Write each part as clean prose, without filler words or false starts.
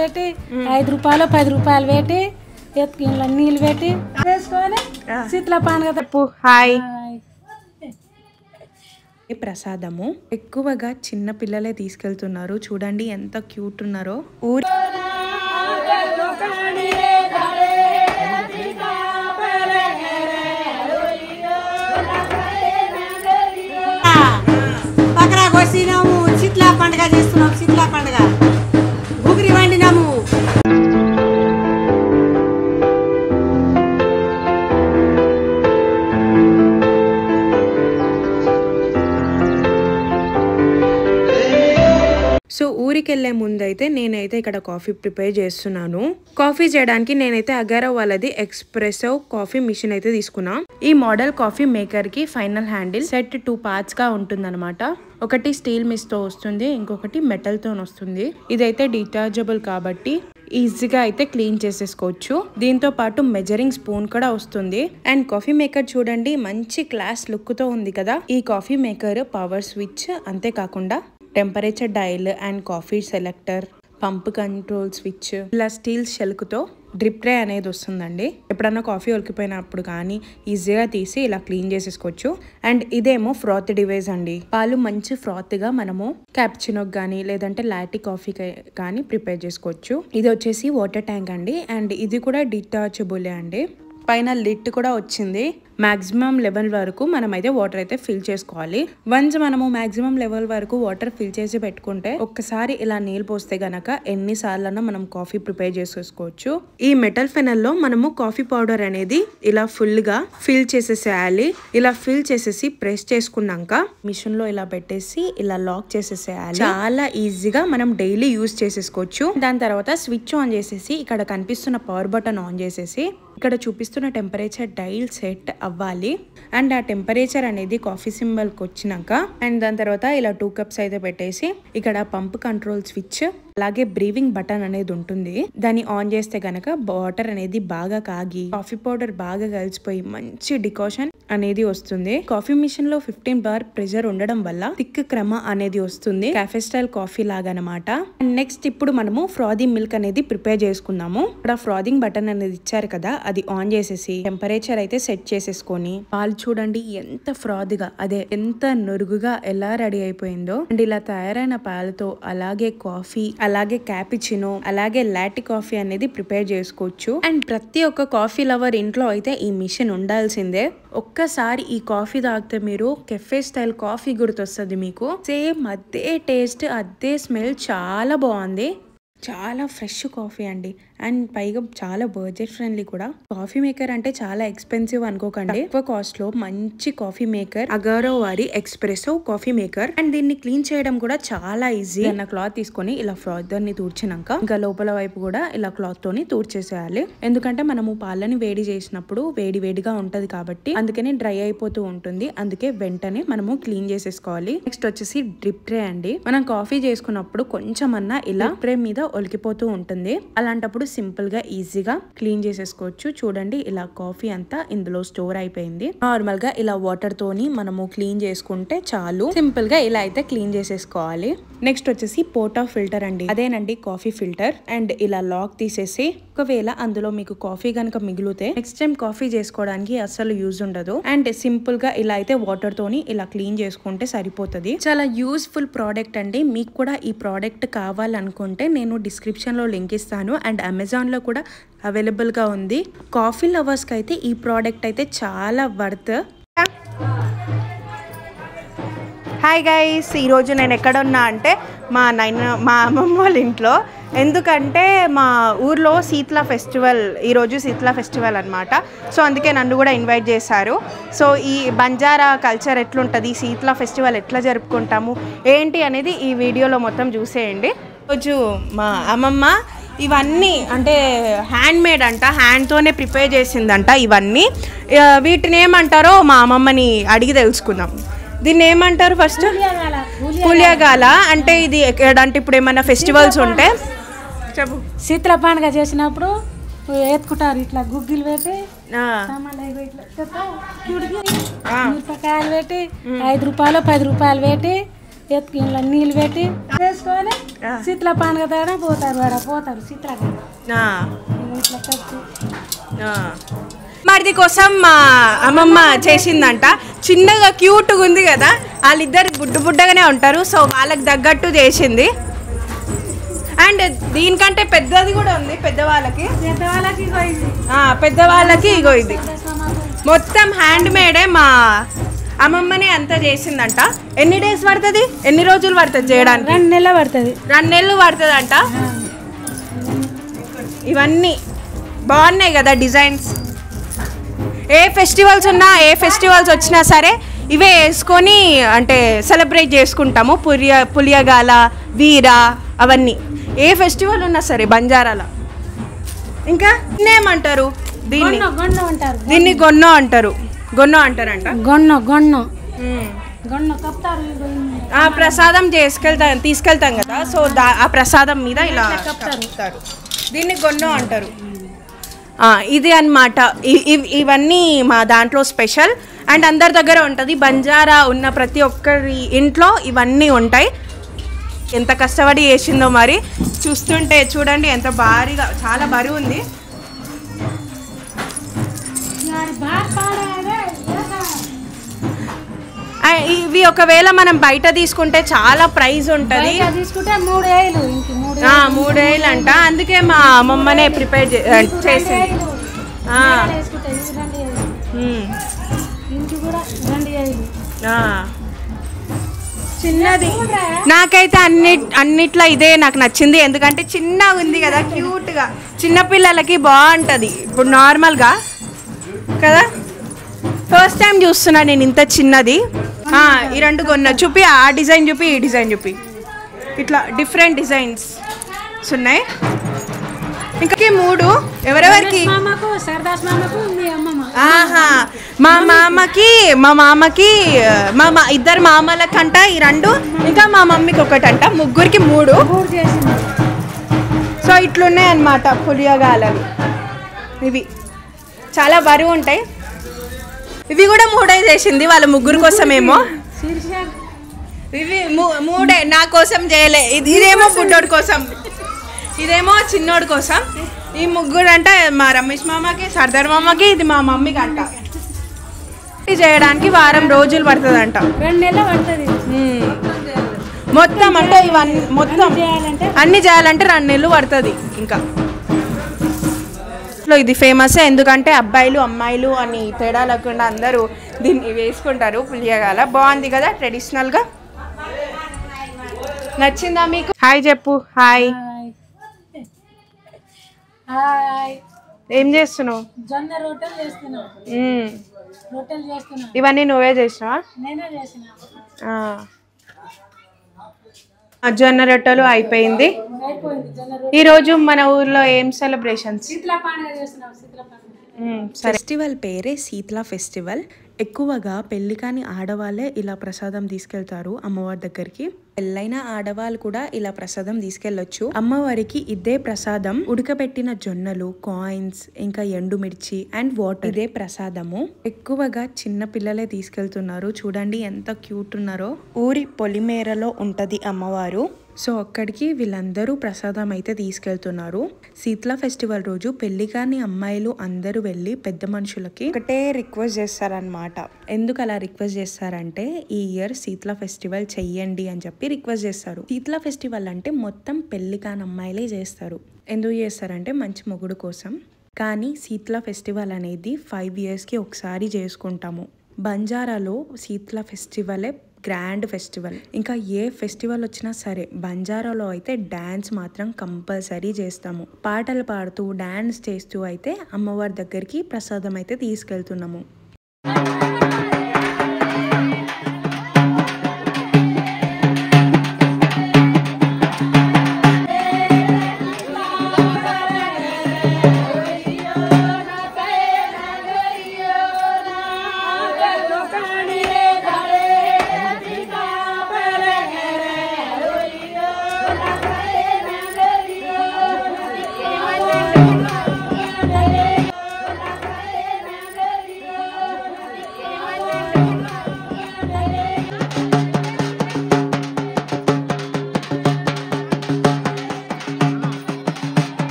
పెట్టి 5 రూపాయలు 10 రూపాయలు పెట్టి ఇంట్లో నీళ్ళు పెట్టి వేసుకొని శీతల పానక తప్పు. హాయ్. ప్రసాదము ఎక్కువగా చిన్న పిల్లలే తీసుకెళ్తున్నారు. చూడండి ఎంత క్యూట్ ఉన్నారో. ఊరి పక్కన కొట్టినాము. శీతల పండుగ చేస్తున్నాము. శీతల పండుగ గుగిరి వండినాము. సో ఊరికి వెళ్ళే ముందు అయితే నేనైతే ఇక్కడ కాఫీ ప్రిపేర్ చేస్తున్నాను. కాఫీ చేయడానికి నేనైతే అగారో వాళ్ళది ఎక్స్ప్రెసో కాఫీ మిషన్ అయితే తీసుకున్నా. ఈ మోడల్ కాఫీ మేకర్ కి ఫైనల్ హ్యాండిల్ సెట్ 2 పార్ట్స్ గా ఉంటుందన్నమాట. ఒకటి స్టీల్ మిస్ తో వస్తుంది, ఇంకొకటి మెటల్ తో వస్తుంది. ఇదైతే డిటాచబుల్ కాబట్టి ఈజీగా అయితే క్లీన్ చేసేసుకోవచ్చు. దీంతో పాటు మెజరింగ్ స్పూన్ కూడా వస్తుంది. అండ్ కాఫీ మేకర్ చూడండి మంచి క్లాస్ లుక్ తో ఉంది కదా. ఈ కాఫీ మేకర్ పవర్ స్విచ్, అంతేకాకుండా temperature dial and coffee selector, pump control switch, ఇలా స్టీల్ షెల్క్తో డ్రిప్ ట్రే అనేది వస్తుందండి. ఎప్పుడన్నా కాఫీ ఒలికిపోయినప్పుడు కానీ ఈజీగా తీసి ఇలా క్లీన్ చేసేసుకోవచ్చు. అండ్ ఇదేమో ఫ్రాత్ డివైస్ అండి. పాలు మంచి ఫ్రాత్గా మనము క్యాపుచినోకి కానీ లేదంటే లాటీ కాఫీ కానీ ప్రిపేర్ చేసుకోవచ్చు. ఇది వచ్చేసి వాటర్ ట్యాంక్ అండి. అండ్ ఇది కూడా డిటాచబులే అండి. పైన లిడ్ కూడా వచ్చింది. మాక్సిమం లెవెల్ వరకు మనం అయితే వాటర్ అయితే ఫిల్ చేసుకోవాలి. వన్స్ మనము మాక్సిమం లెవెల్ వరకు వాటర్ ఫిల్ చేసి పెట్టుకుంటే ఒక్కసారి ఇలా నీళ్ళు పోస్తే గనక ఎన్నిసార్లన్నా మనం కాఫీ ప్రిపేర్ చేసుకోవచ్చు. ఈ మెటల్ ఫెనల్ లో మనము కాఫీ పౌడర్ అనేది ఇలా ఫుల్ గా ఫిల్ చేసేసేయాలి. ఇలా ఫిల్ చేసేసి ప్రెస్ చేసుకున్నాక మిషన్ లో ఇలా పెట్టేసి ఇలా లాక్ చేసేసేయాలి. చాలా ఈజీగా మనం డైలీ యూజ్ చేసేసుకోవచ్చు. దాని తర్వాత స్విచ్ ఆన్ చేసేసి ఇక్కడ కనిపిస్తున్న పవర్ బటన్ ఆన్ చేసేసి ఇక్కడ చూపిస్తున్న టెంపరేచర్ డైల్ సెట్ అవ్వాలి. అండ్ ఆ టెంపరేచర్ అనేది కాఫీ సింబల్కి వచ్చినాక అండ్ దాని తర్వాత ఇలా 2 కప్స్ అయితే పెట్టేసి ఇక్కడ పంప్ కంట్రోల్ స్విచ్ అలాగే బ్రీవింగ్ బటన్ అనేది ఉంటుంది. దాన్ని ఆన్ చేస్తే గనక వాటర్ అనేది బాగా కాగి కాఫీ పౌడర్ బాగా కలిసిపోయి మంచి డికాషన్ అనేది వస్తుంది. కాఫీ మిషన్ లో 15 బార్ ప్రెషర్ ఉండడం వల్ల థిక్ క్రమ అనేది వస్తుంది. కాఫే స్టైల్ కాఫీ లాగా అనమాట. నెక్స్ట్ ఇప్పుడు మనము ఫ్రాదీ మిల్క్ అనేది ప్రిపేర్ చేసుకుందాము. ఇక్కడ ఫ్రాదింగ్ బటన్ అనేది ఇచ్చారు కదా, అది ఆన్ చేసేసి టెంపరేచర్ అయితే సెట్ చేసేసుకొని పాలు చూడండి ఎంత ఫ్రాదిగా, అదే ఎంత నురుగుగా ఎలా రెడీ అయిపోయిందో. అండ్ ఇలా తయారైన పాలతో అలాగే కాఫీ, అలాగే క్యాపుచినో, అలాగే లాటీ కాఫీ అనేది ప్రిపేర్ చేసుకోవచ్చు. అండ్ ప్రతి ఒక్క కాఫీ లవర్ ఇంట్లో అయితే ఈ మిషన్ ఉండాల్సిందే. ఒక్కసారి ఈ కాఫీ తాగితే మీరు కెఫే స్టైల్ కాఫీ గుర్తొస్తుంది మీకు. సేమ్ అదే టేస్ట్, అదే స్మెల్, చాలా బాగుంది. చాలా ఫ్రెష్ కాఫీ అండి. అండ్ పైగా చాలా బడ్జెట్ ఫ్రెండ్లీ కూడా. కాఫీ మేకర్ అంటే చాలా ఎక్స్పెన్సివ్ అనుకోకండి. ఎక్కువ కాస్ట్ లో మంచి కాఫీ మేకర్ అగారో వారి ఎక్స్ప్రెసో కాఫీ మేకర్. అండ్ దీన్ని క్లీన్ చేయడం కూడా చాలా ఈజీ. అన్న క్లాత్ తీసుకొని ఇలా ఫ్రాదర్ ని తూర్చినాక ఇంకా లోపల వైపు కూడా ఇలా క్లాత్ తోని తూర్చేసేయాలి. ఎందుకంటే మనము పాలని వేడి చేసినప్పుడు వేడి వేడిగా ఉంటది కాబట్టి అందుకని డ్రై అయిపోతూ ఉంటుంది. అందుకే వెంటనే మనము క్లీన్ చేసేసుకోవాలి. నెక్స్ట్ వచ్చేసి డ్రిప్ ట్రే అండి. మనం కాఫీ చేసుకున్నప్పుడు కొంచెం అన్నా ఇలా ట్రే మీద ఒలికిపోతూ ఉంటుంది. అలాంటప్పుడు సింపుల్ గా ఈజీగా క్లీన్ చేసేసుకోవచ్చు. చూడండి ఇలా కాఫీ అంతా ఇందులో స్టోర్ అయిపోయింది. నార్మల్ గా ఇలా వాటర్ తోని మనము క్లీన్ చేసుకుంటే చాలు. సింపుల్ గా ఇలా అయితే క్లీన్ చేసేసుకోవాలి. నెక్స్ట్ వచ్చేసి పోటా ఫిల్టర్ అండి. అదేనండి కాఫీ ఫిల్టర్. అండ్ ఇలా లాక్ తీసేసి ఒకవేళ అందులో మీకు కాఫీ గనక మిగిలితే నెక్స్ట్ టైం కాఫీ చేసుకోవడానికి అస్సలు యూజ్ ఉండదు. అండ్ సింపుల్ గా ఇలా అయితే వాటర్ తోని ఇలా క్లీన్ చేసుకుంటే సరిపోతుంది. చాలా యూస్ఫుల్ ప్రోడక్ట్ అండి. మీకు కూడా ఈ ప్రోడక్ట్ కావాలనుకుంటే నేను డిస్క్రిప్షన్ లో లింక్ ఇస్తాను. అండ్ అమెజాన్ లో కూడా అవైలబుల్ గా ఉంది. కాఫీ లవర్స్ కి అయితే ఈ ప్రోడక్ట్ అయితే చాలా వర్త్. హాయ్ గైస్, ఈరోజు నేను ఎక్కడ ఉన్నా అంటే మా అమ్మమ్మ వాళ్ళ ఇంట్లో. ఎందుకంటే మా ఊర్లో శీతల ఫెస్టివల్, ఈరోజు శీతల ఫెస్టివల్ అనమాట. సో అందుకే నన్ను కూడా ఇన్వైట్ చేశారు. సో ఈ బంజారా కల్చర్ ఎట్లుంటుంది, శీతల ఫెస్టివల్ ఎట్లా జరుపుకుంటాము ఏంటి అనేది ఈ వీడియోలో మొత్తం చూసేయండి. రోజు మా అమ్మమ్మ ఇవన్నీ అంటే హ్యాండ్ మేడ్ అంట, హ్యాండ్తోనే ప్రిపేర్ చేసిందంట ఇవన్నీ. వీటిని ఏమంటారో మా అమ్మమ్మని అడిగి తెలుసుకుందాం. దీన్ని ఏమంటారు ఫస్ట్? పులియగాల. అంటే ఇది అంటే ఇప్పుడు ఏమైనా ఫెస్టివల్స్ ఉంటే చెప్పు. శీతల పండుగ చేసినప్పుడు ఎత్తుకుంటారు ఇట్లా గుగ్గిలు పెట్టి మిరపకాయలు పెట్టి 5 రూపాయలు 10 రూపాయలు పెట్టి ఎత్తుకు ఇలా నీళ్ళు పెట్టి వేసుకొని శీతల పండుగ తాగడం పోతారు శీతల ఇట్లా కట్టి మరిది కోసం మా అమ్మమ్మ చేసిందంట. చిన్నగా క్యూట్గా ఉంది కదా, వాళ్ళిద్దరు బుడ్డగానే ఉంటారు, సో వాళ్ళకి తగ్గట్టు చేసింది. అండ్ దీనికంటే పెద్దది కూడా ఉంది పెద్దవాళ్ళకి ఇగో ఇది మొత్తం హ్యాండ్ మేడే. మా అమ్మమ్మనే అంతా చేసిందంట. ఎన్ని డేస్ పడుతుంది, ఎన్ని రోజులు పడుతుంది చేయడానికి? 2 నెలలు పడుతుంది. 2 నెలలు పడుతుంది అంట. ఇవన్నీ బాగున్నాయి కదా డిజైన్స్. ఏ ఫెస్టివల్స్ వచ్చినా సరే ఇవే వేసుకొని అంటే సెలబ్రేట్ చేసుకుంటాము. పులియగాల, వీర, అవన్నీ ఏ ఫెస్టివల్ ఉన్నా సరే బంజారాల. ఇంకా ఏమంటారు దీన్ని? దీన్ని గొన్నో అంటారు. అంట. గొన్నో కప్తారు. ఆ ప్రసాదం తీసుకెళ్తాం కదా, సో ఆ ప్రసాదం మీద ఇలా కప్తారు. దీన్ని గొన్నో అంటారు. ఇది అన్నమాట. ఇవన్నీ మా దాంట్లో స్పెషల్ అండ్ అందరి దగ్గర ఉంటుంది. బంజారా ఉన్న ప్రతి ఒక్కరి ఇంట్లో ఇవన్నీ ఉంటాయి. ఎంత కష్టపడి చేసిందో మరి, చూస్తుంటే చూడండి ఎంత భారీగా, చాలా బరువు ఉంది. ఇవి ఒకవేళ మనం బయట తీసుకుంటే చాలా ప్రైస్ ఉంటుంది. 3,000 అంట. అందుకే మా అమ్మమ్మనే ప్రిపేర్ చేసింది. చిన్నది నాకైతే అన్నిట్లో ఇదే నాకు నచ్చింది. ఎందుకంటే చిన్నగా ఉంది కదా, క్యూట్గా చిన్నపిల్లలకి బాగుంటుంది. ఇప్పుడు నార్మల్గా కదా, ఫస్ట్ టైం చూస్తున్నా నేను ఇంత చిన్నది. ఈ 2 కొన్నా. చూపి, ఆ డిజైన్ చూపి, ఈ డిజైన్ చూపి. ఇట్లా డిఫరెంట్ డిజైన్స్ ఉన్నాయి. ఇంకా 3 ఎవరెవరికి? మా మామకి ఇద్దరు మామలకంట ఈ 2, ఇంకా మా మమ్మీకి ఒకటంట. ముగ్గురికి 3. సో ఇట్లున్నాయి అన్నమాట పులియగాలవి. ఇవి చాలా బరువు ఉంటాయి. ఇవి కూడా 3 చేసింది వాళ్ళ ముగ్గురు కోసమేమో. ఇవి 3 నా కోసం చేయలే. ఇదేమో బుడ్డోడి కోసం, ఇదేమో చిన్నోడి కోసం. ఈ ముగ్గురు అంటే మా రమేష్ మామకి, సర్దార్ మామకి, ఇది మా మమ్మీకి అంట. చేయడానికి 1 వారం రోజులు పడుతుంది అంట. 2 నెలలు పడుతుంది మొత్తం. అంటే ఇవన్నీ మొత్తం అన్ని చేయాలంటే 2 నెలలు పడుతుంది. ఇంకా ఇది ఫేమస్ ఎందుకంటే అబ్బాయిలు అమ్మాయిలు అని తేడా లేకుండా అందరూ దీన్ని వేసుకుంటారు. పులియగాల బాగుంది కదా, ట్రెడిషనల్గా. నచ్చిందా మీకు? హాయ్ చెప్పు. హాయ్. ఏం చేస్తున్నావు? జొన్న రొట్టెలు చేస్తున్నా. ఇవన్నీ నువ్వే చేసినావా? నేనే చేసిన. జొన్న రొట్టెలు అయిపోయింది. ఈరోజు మన ఊర్లో ఏం సెలబ్రేషన్స్? ఫెస్టివల్ పేరే శీతల ఫెస్టివల్. ఎక్కువగా పెళ్లి కాని ఆడవాళ్ళే ఇలా ప్రసాదం తీసుకెళ్తారు అమ్మవారి దగ్గరికి. పెళ్ళైన ఆడవాళ్ళు కూడా ఇలా ప్రసాదం తీసుకెళ్లొచ్చు. అమ్మవారికి ఇదే ప్రసాదం. ఉడకబెట్టిన జొన్నలు, కాయిన్స్, ఇంకా ఎండుమిర్చి అండ్ వాటర్, ఇదే ప్రసాదము. ఎక్కువగా చిన్న పిల్లలే తీసుకెళ్తున్నారు. చూడండి ఎంత క్యూట్ ఉన్నారో. ఊరి పొలిమేరలో ఉంటది అమ్మవారు. సో అక్కడికి వీళ్ళందరూ ప్రసాదం అయితే తీసుకెళ్తున్నారు. శీతల ఫెస్టివల్ రోజు పెళ్లి కాని అమ్మాయిలు అందరూ వెళ్ళి పెద్ద మనుషులకి ఒకటే రిక్వెస్ట్ చేస్తారనమాట. ఎందుకు అలా రిక్వెస్ట్ చేస్తారంటే, ఈ ఇయర్ శీతల ఫెస్టివల్ చెయ్యండి అని చెప్పి రిక్వెస్ట్ చేస్తారు. శీతల ఫెస్టివల్ అంటే మొత్తం పెళ్లి కాని అమ్మాయిలే చేస్తారు. ఎందుకు చేస్తారంటే మంచి మొగుడు కోసం. కానీ శీతల ఫెస్టివల్ అనేది 5 yearsకి ఒకసారి చేసుకుంటాము. బంజారాలో శీతల ఫెస్టివలే గ్రాండ్ ఫెస్టివల్. ఇంకా ఏ ఫెస్టివల్ వచ్చినా సరే బంజారాలో అయితే డాన్స్ మాత్రం కంపల్సరీ చేస్తాము. పాటలు పాడుతూ డాన్స్ చేస్తూ అయితే అమ్మవారి దగ్గరికి ప్రసాదం అయితే తీసుకెళ్తున్నాము.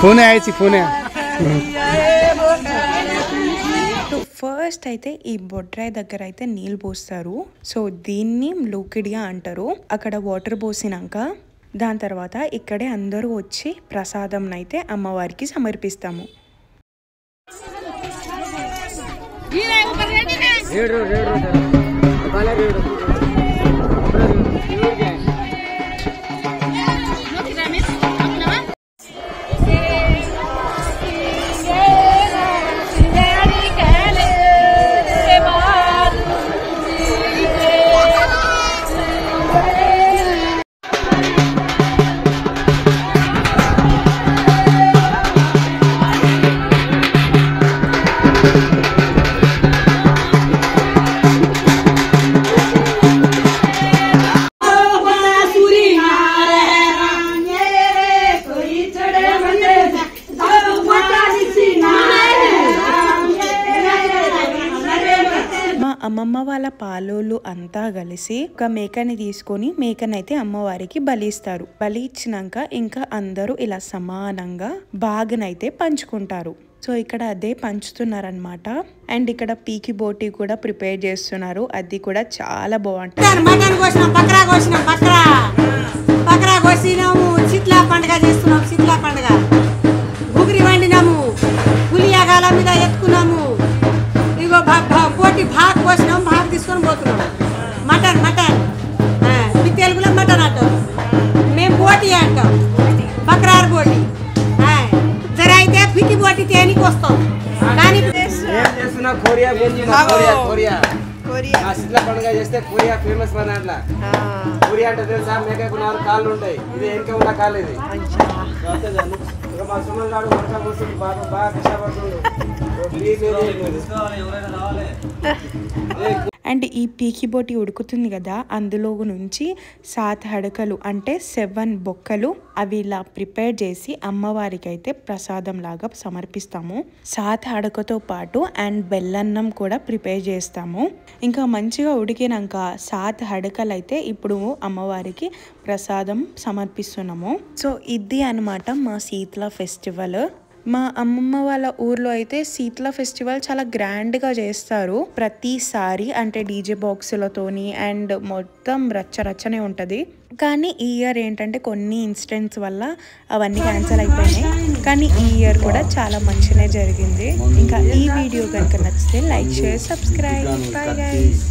फोन है ऐसी फोन है ఫస్ట్ అయితే ఈ బొడ్రాయి దగ్గర అయితే నీళ్ళు పోస్తారు. సో దీన్ని లూకిడియా అంటారు. అక్కడ వాటర్ పోసినాక దాని తర్వాత ఇక్కడే అందరూ వచ్చి ప్రసాదం అయితే అమ్మవారికి సమర్పిస్తాము. అమ్మమ్మ వాళ్ళ పాలోళ్ళు అంతా కలిసి ఒక మేకని తీసుకొని మేకనైతే అమ్మవారికి బలి ఇస్తారు. బలి ఇచ్చినాక ఇంకా అందరూ ఇలా సమానంగా బాగానైతే పంచుకుంటారు. సో ఇక్కడ అదే పంచుతున్నారనమాట. అండ్ ఇక్కడ పీకి బోటి కూడా ప్రిపేర్ చేస్తున్నారు. అది కూడా చాలా బాగుంటుంది. శీతలా పండుగ చేస్తున్నాం. శీతలా పండుగ గుగిరి వండినాము. పులియాగాల మీద ఎత్తుకున్నాము. ఇగో పోటీ భాగ్ పోసినాం. భాగ్ తీసుకొని పోతున్నాం. మటన్ మటన్ మీ తెలుగులో మటన్ అంటాం. మేము బోటి అంటాం. బక్రార్ బోటి. జర అయితే పికి బోటి తేనికి వస్తాం. కానీ శీతల పండుగ చేస్తే కొరియా ఫేమస్ మన దాంట్లో. కొరియా అంటే తెలుసా, మేకకు 4 కాళ్ళు ఉంటాయి. ఇది వెనక ఉన్న కాళ్ళు. ఇది మా సుమన్ గారు వర్షం వస్తుంది, బాగా కష్టపడుతుంది. అండ్ ఈ పీకి బోటి ఉడుకుతుంది కదా, అందులో నుంచి 7 హడకలు అంటే 7 బొక్కలు అవి ఇలా ప్రిపేర్ చేసి అమ్మవారికి అయితే ప్రసాదం లాగా సమర్పిస్తాము. 7 హడకతో పాటు అండ్ బెల్లన్నం కూడా ప్రిపేర్ చేస్తాము. ఇంకా మంచిగా ఉడికినాక 7 హడకలు అయితే ఇప్పుడు అమ్మవారికి ప్రసాదం సమర్పిస్తున్నాము. సో ఇది అన్నమాట మా శీతల ఫెస్టివల్. మా అమ్మమ్మ వాళ్ళ ఊర్లో అయితే శీతల ఫెస్టివల్ చాలా గ్రాండ్గా చేస్తారు ప్రతిసారి. అంటే డీజే బాక్సులతోని అండ్ మొత్తం రచ్చరచ్చనే ఉంటుంది. కానీ ఈ ఇయర్ ఏంటంటే కొన్ని ఇన్సిడెంట్స్ వల్ల అవన్నీ క్యాన్సిల్ అయిపోయినాయి. కానీ ఈ ఇయర్ కూడా చాలా మంచిగానే జరిగింది. ఇంకా ఈ వీడియో కనుక నచ్చితే like, share, subscribe. Bye guys.